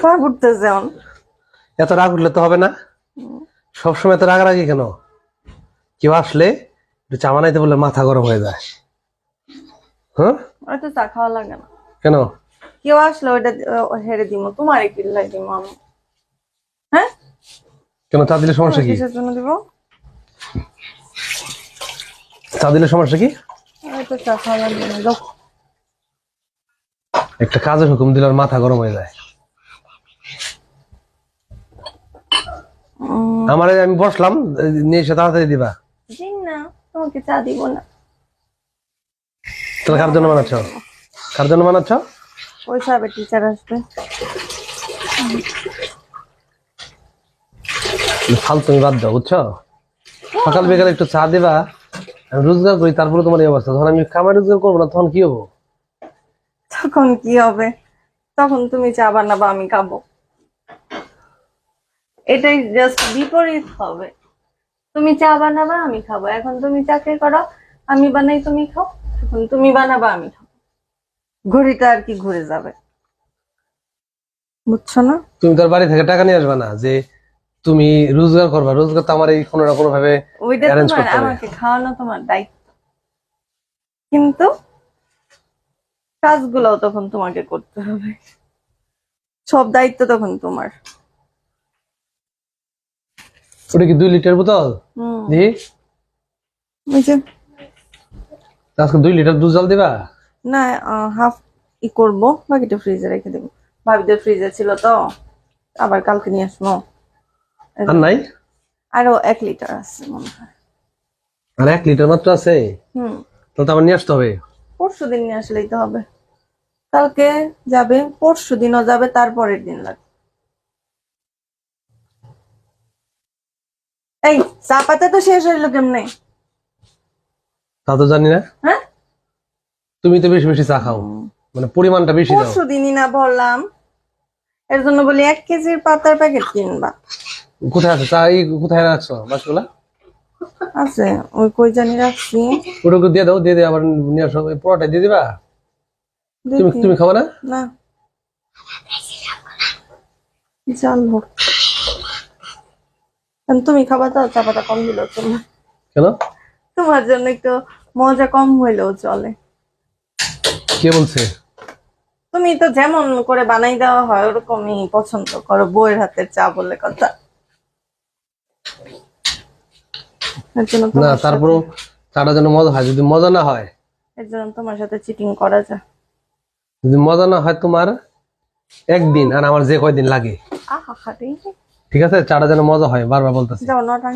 রাগ উঠতেছে এখন। এত রাগ উঠলে তো হবে না, সবসময় এত রাগারাগি কেন? কেউ আসলে একটু চা বানাইতে বললে মাথা গরম হয়ে যায়। হ্যাঁ, ওইটা চা খাওয়া লাগে না। কেন? কেউ আসলে ওইটা হেরে দিব, তোমার কি লাই দিব আমি? হ্যাঁ, কেন চা দিলে সমস্যা কি? কিসের জন্য দিব? চা দিলে সমস্যা কি? ওইটা চা খাওয়া লাগবে না, যাও। একটা কাজের হুকুম দিলে ওর মাথা গরম হয়ে যায়। আমারে আমি বসলাম, নিয়ে এসে তাড়াতাড়ি দিবা। জি না, তোমাকে চা দিব না। তাহলে কার জন্য বানাচ্ছ? কার জন্য বানাচ্ছ? ওই সাহেবের টিচার আসবে। ফাল তুমি বাদ দাও, বুঝছো? সকাল বিকালে একটু চা দিবা, আমি রোজগার করি, তারপরে তোমার এই অবস্থা। যখন আমি কামাই রোজগার করবো না তখন কি হবো? তখন কি হবে? তখন তুমি চা বানাবা, আমি খাবো। এটাই জাস্ট বিপরীত হবে। তুমি চা বানাবা, আমি খাবো। এখন তুমি চাকরি করো, আমি বানাই, তুমি খাও। এখন তুমি বানাবা, আমি খাবো। ঘড়িটা আর কি ঘুরে যাবে, বুঝছো না? তুমি তার বাড়ি থেকে টাকা নিয়ে আসবা না যে তুমি রোজগার করবা। রোজগার তো আমার এই কোনো না কোনো ভাবে ওইটা অ্যারেঞ্জ তোমার, করতে হবে। আমাকে খাওয়ানো তোমার দায়িত্ব, কিন্তু কাজগুলোও তখন তোমাকে করতে হবে। সব দায়িত্ব তখন তোমার। ওটা কি 2 লিটার বোতল? দেখি ওই যে, আজকে 2 লিটার দুধ জল দিবা? না, হাফ ই করবো, বাকিটা ফ্রিজে রেখে দেবো। ভাবিদের ফ্রিজে ছিল তো, আবার কালকে নিয়ে আসবো। আর নাই? আরো 1 লিটার আছে মনে হয়। আর 1 লিটার মাত্র আছে? তাহলে তো আবার নিয়ে আসতে হবে। পরশুদিন নিয়ে আসলেই তো হবে। কালকে যাবে, পরশুদিনও যাবে, তারপরের দিন লাগবে। এই চা পাতা তো শেষ হইলো কেমনে? তা তো জানি না। হ্যাঁ, তুমি তো বেশি বেশি চা খাও, মানে পরিমাণটা বেশি দাও। পরশুদিনই না বললাম, এর জন্য বলি 1 কেজির পাতার প্যাকেট কিনবা। কোথায় আছে চা? এই কোথায় রাখছো বাসগুলা? আছে, ওই কই জানি রাখছি। ওটাকে দিয়ে দাও, দিয়ে দিয়ে আবার নিয়ে আসো। এই পুরোটা দিয়ে দিবা? তুমি দেখি। তুমি খাবা না? না, জাল হোক। তুমি খাবা তো, চা পাতা কম দিলেও চলবে। কেন? তোমার জন্য একটু মজা কম হইলেও চলে। কে বলছে? তুমি তো যেমন করে বানাই দেওয়া হয় ওরকমই পছন্দ করো, বউয়ের হাতের চা বলে কথা। এর জন্য না, তোমার সাথে, তারপরও চাটা যেন মজা হয়। যদি মজা না হয়, এর জন্য তোমার সাথে চিটিং করা যায়। যদি মজা না হয় তোমার একদিন আর আমার যে কয়দিন লাগে, আহা, ঠিক আছে? চাটা যেন মজা হয়, বারবার বলতেছি। যাও 9টা